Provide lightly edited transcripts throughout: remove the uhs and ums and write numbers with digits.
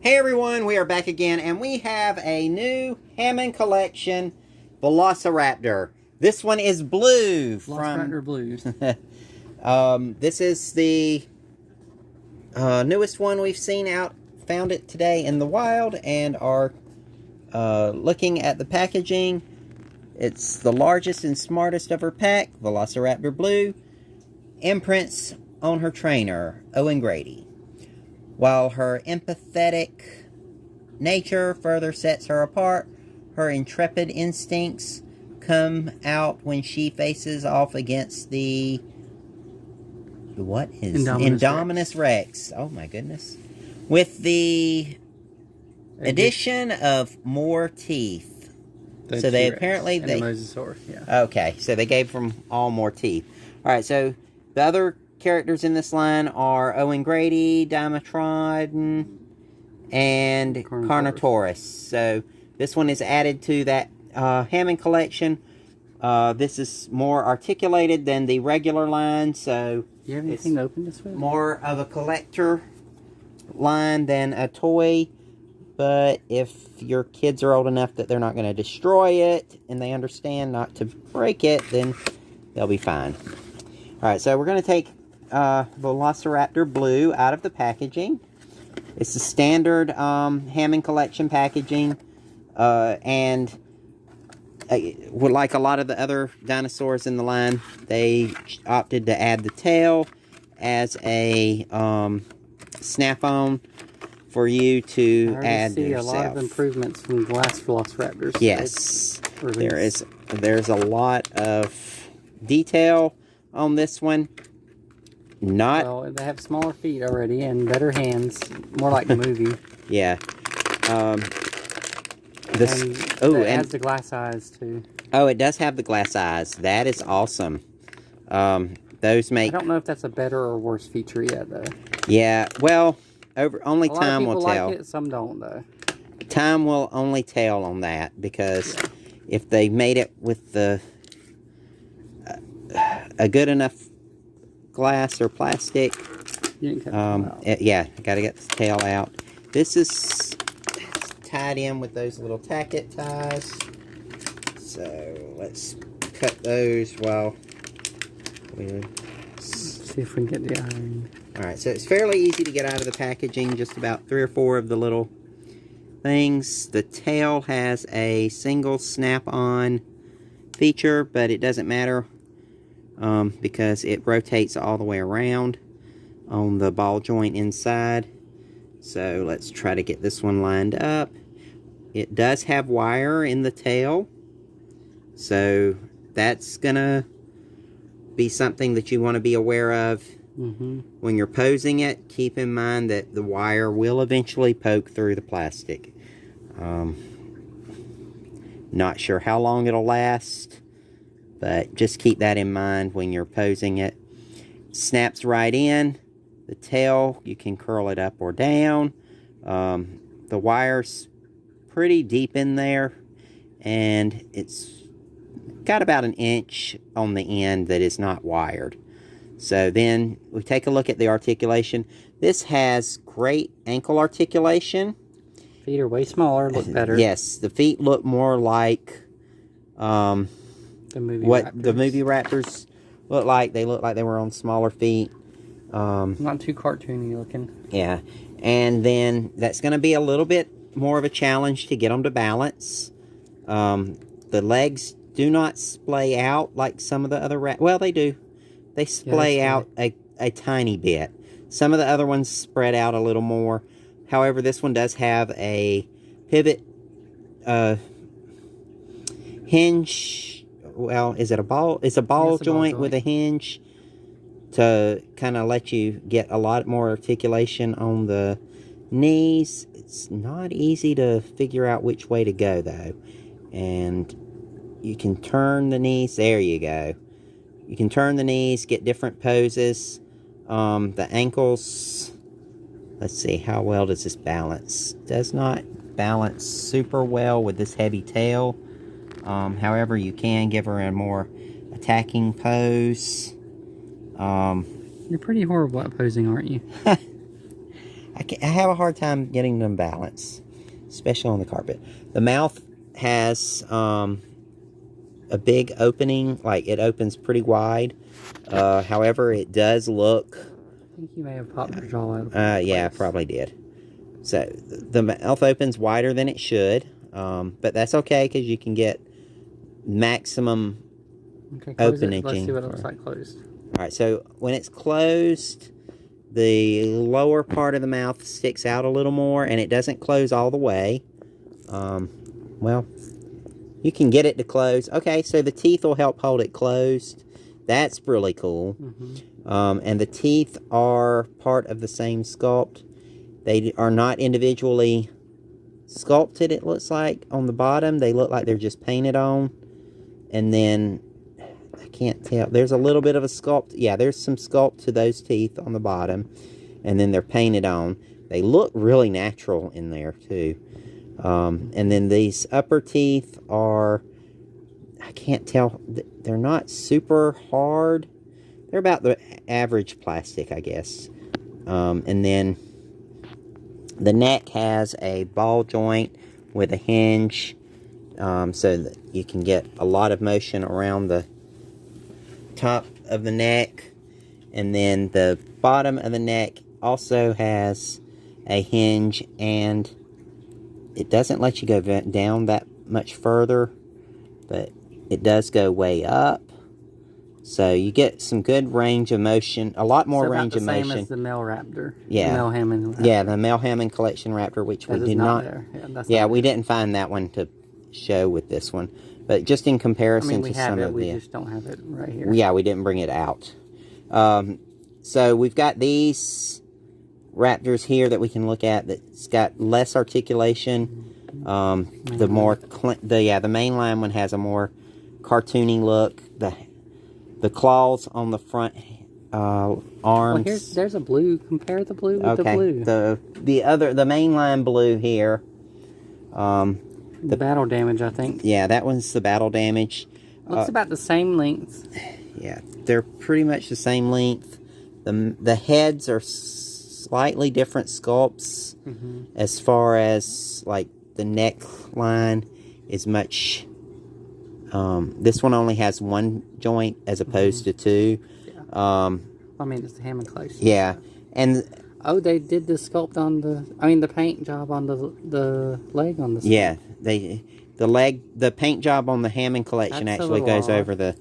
Hey everyone, we are back again, and we have a new Hammond collection Velociraptor. This one is blue. Velociraptor Blues. This is the newest one we've seen out. Found it today in the wild and are looking at the packaging. It's the largest and smartest of her pack, Velociraptor Blue. Imprints on her trainer, Owen Grady. While her empathetic nature further sets her apart, her intrepid instincts come out when she faces off against the... what is... Indominus Rex. Oh my goodness. With the addition of more teeth. So they apparently... And the Mosasaurus, yeah. Okay, so they gave them all more teeth. Alright, so the other characters in this line are Owen Grady, Dimetrodon, and Carnotaurus. So this one is added to that Hammond collection. This is more articulated than the regular line, so you have anything to open this with? More of a collector line than a toy. But if your kids are old enough that they're not going to destroy it and they understand not to break it, then they'll be fine. Alright, so we're going to take Velociraptor Blue out of the packaging. It's the standard Hammond collection packaging, and like a lot of the other dinosaurs in the line, they opted to add the tail as a snap-on for you to add see yourself. A lot of improvements from the last Velociraptors. Yes, there's a lot of detail on this one. Well, they have smaller feet already and better hands, more like the movie. Yeah. And it has the glass eyes too. Oh, it does have the glass eyes. That is awesome. Those make... I don't know if that's a better or worse feature yet, though. Yeah, well, only time will tell. A lot of people like it, some don't, though. Time will only tell on that, because if they made it with the a good enough glass or plastic, yeah, gotta get the tail out. This is tied in with those little tacket ties, so let's cut those while we see if we can get the iron. Alright, so it's fairly easy to get out of the packaging, just about 3 or 4 of the little things. The tail has a single snap-on feature, but it doesn't matter because it rotates all the way around on the ball joint inside. So let's try to get this one lined up. It does have wire in the tail, so that's gonna be something that you want to be aware of. When you're posing it. Keep in mind that the wire will eventually poke through the plastic. Not sure how long it'll last, but just keep that in mind when you're posing it. Snaps right in. The tail, you can curl it up or down. The wire's pretty deep in there, and it's got about 1 inch on the end that is not wired. So then we take a look at the articulation. This has great ankle articulation. Feet are way smaller, look better. Yes, the feet look more like the movie the movie raptors look like. They look like they were on smaller feet. Not too cartoony looking. Yeah, and then that's going to be a little bit more of a challenge to get them to balance. The legs do not splay out like some of the other well, they do. They splay out a tiny bit. Some of the other ones spread out a little more. However, this one does have a pivot hinge. Well, is it a ball? It's a ball joint with a hinge to kind of let you get a lot more articulation on the knees. It's not easy to figure out which way to go, though. And you can turn the knees. There you go. You can turn the knees, get different poses. The ankles, let's see, how well does this balance? Does not balance super well with this heavy tail. However, you can give her a more attacking pose. You're pretty horrible at posing, aren't you? I have a hard time getting them balanced, especially on the carpet. The mouth has a big opening, like it opens pretty wide. However, it does look... I think you may have popped your jaw out. Yeah, I probably did. So, the mouth opens wider than it should, but that's okay because you can get maximum opening. Let's see what it looks like closed. Alright, so when it's closed, the lower part of the mouth sticks out a little more, and it doesn't close all the way. Well, you can get it to close. Okay, so the teeth will help hold it closed. That's really cool. And the teeth are part of the same sculpt. They are not individually sculpted, it looks like, on the bottom. They look like they're just painted on. And then, I can't tell. There's a little bit of a sculpt. Yeah, there's some sculpt to those teeth on the bottom. And then they're painted on. They look really natural in there, too. And then these upper teeth are, I can't tell. They're not super hard. They're about the average plastic, I guess. And then the neck has a ball joint with a hinge, so that you can get a lot of motion around the top of the neck. And then the bottom of the neck also has a hinge, and it doesn't let you go down that much further, but it does go way up. So you get some good range of motion, a lot more range of motion. Same as the male raptor. Yeah. The male Hammond raptor. Yeah, the male Hammond collection raptor, which we did not. Yeah, we didn't find that one to show with this one. But just in comparison to some of the... we just don't have it right here. Yeah, we didn't bring it out. So we've got these raptors here that we can look at that's got less articulation. The mainline one has a more cartoony look. The claws on the front arms. Well, there's a blue. Compare the blue with the blue. The mainline blue here. The battle damage, I think. Yeah, that one's the battle damage. Looks about the same length. Yeah, they're pretty much the same length. The heads are slightly different sculpts, as far as like the neckline is much. This one only has one joint as opposed to two. Yeah. I mean, it's the Hammond collection. Yeah, and they did the sculpt on the paint job on the leg on the side. Yeah, the paint job on the Hammond collection actually goes over the.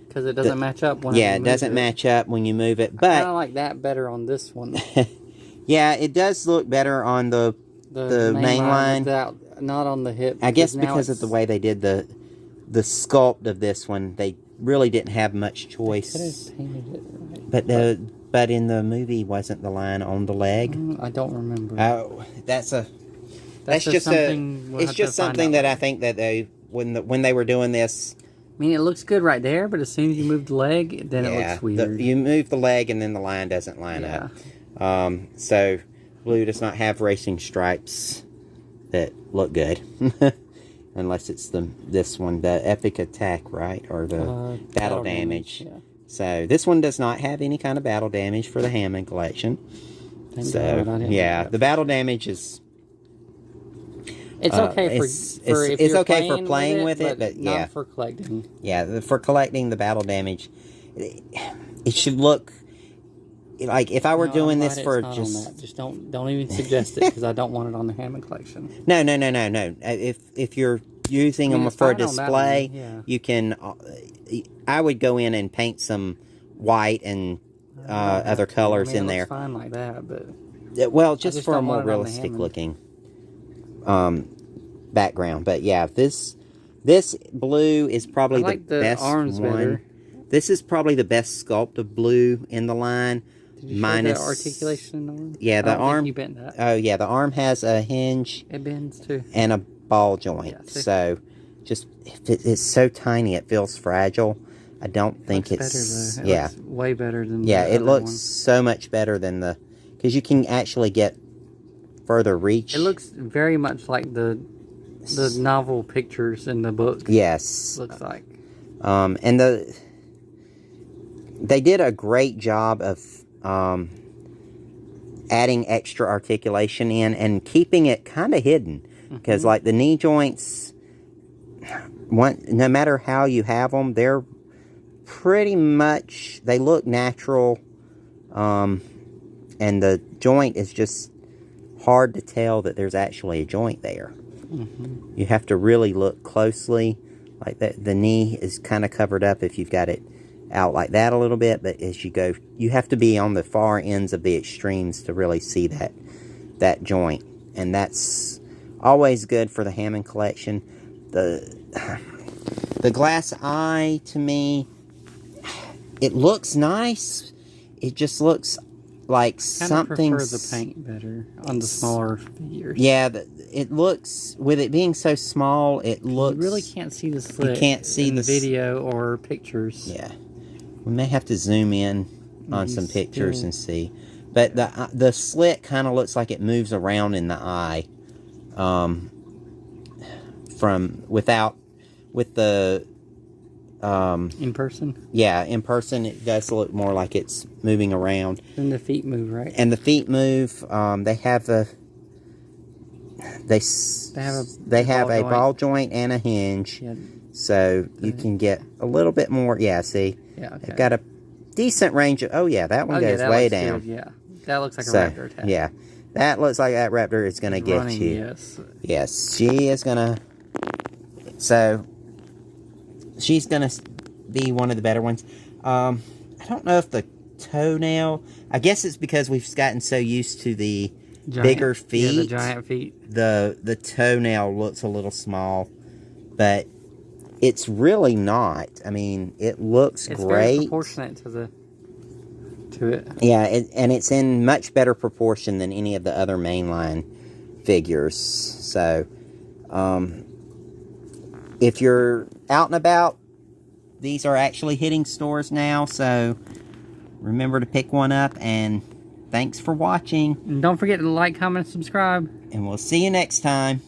Because it doesn't match up when it doesn't match up when you move it. But I kind of like that better on this one. Yeah, it does look better on the main line. Not on the hip. I guess because of the way they did the sculpt of this one, they really didn't have much choice. They could have painted it right. But in the movie, wasn't the line on the leg? I don't remember. Oh, that's just something that I think that they when they were doing this. I mean, it looks good right there, but as soon as you move the leg, then it looks weird. You move the leg, and then the line doesn't line up. So, blue does not have racing stripes that look good. Unless it's this one, the Epic Attack, right? Or the Battle Damage. Yeah. So, this one does not have any kind of battle damage for the Hammond collection. The Battle Damage is... It's okay for playing with it, but not for collecting. Yeah, for collecting the battle damage, it should look like if I were doing this for just don't even suggest it because I don't want it on the Hammond collection. No. If you're using them for a display, you can. I would go in and paint some white and other colors in there. It's fine like that, but just for a more realistic looking. Background, but yeah, this blue is probably the best arms one. Better. This is probably the best sculpt of blue in the line. Did you show the articulation arm? Yeah, the arm. You bent that. Oh yeah, the arm has a hinge. It bends too. And a ball joint. So, it's so tiny, it feels fragile. I don't think it's better, though. It looks way better than it looks so much better than because you can actually get further reach. It looks very much like the novel pictures in the book. Yes. Looks like. And they did a great job of adding extra articulation in and keeping it kind of hidden. Because like the knee joints, no matter how you have them, they're pretty much, they look natural. And the joint is just hard to tell that there's actually a joint there. You have to really look closely. Like that, the knee is kind of covered up if you've got it out like that a little bit, but as you go, you have to be on the far ends of the extremes to really see that joint, and that's always good for the Hammond collection. The glass eye, to me, it looks nice. It just looks like something. I prefer the paint better on the smaller figures. Yeah, it looks, with it being so small, it looks. You really can't see the slit. You can't see in the video or pictures. Yeah, we may have to zoom in on some pictures and see. But the slit kind of looks like it moves around in the eye, with the. In person? Yeah, in person it does look more like it's moving around. And the feet move, right? And the feet move. They have a ball joint and a hinge. Yeah. So you can get a little bit more. Yeah, see? Yeah, okay. They've got a decent range of. Oh, yeah, that one goes way down. Good, yeah. That looks like a raptor attack. Yeah. That looks like that raptor is going to get you. Yes. Yes, she is going to. So, she's going to be one of the better ones. I don't know if the toenail. I guess it's because we've gotten so used to the bigger feet. Yeah, the giant feet. The toenail looks a little small, but it's really not. I mean, it looks great. It's very proportionate to it. Yeah, and it's in much better proportion than any of the other mainline figures. So, if you're out and about, these are actually hitting stores now. So, remember to pick one up, and thanks for watching. And don't forget to like, comment, and subscribe. And we'll see you next time.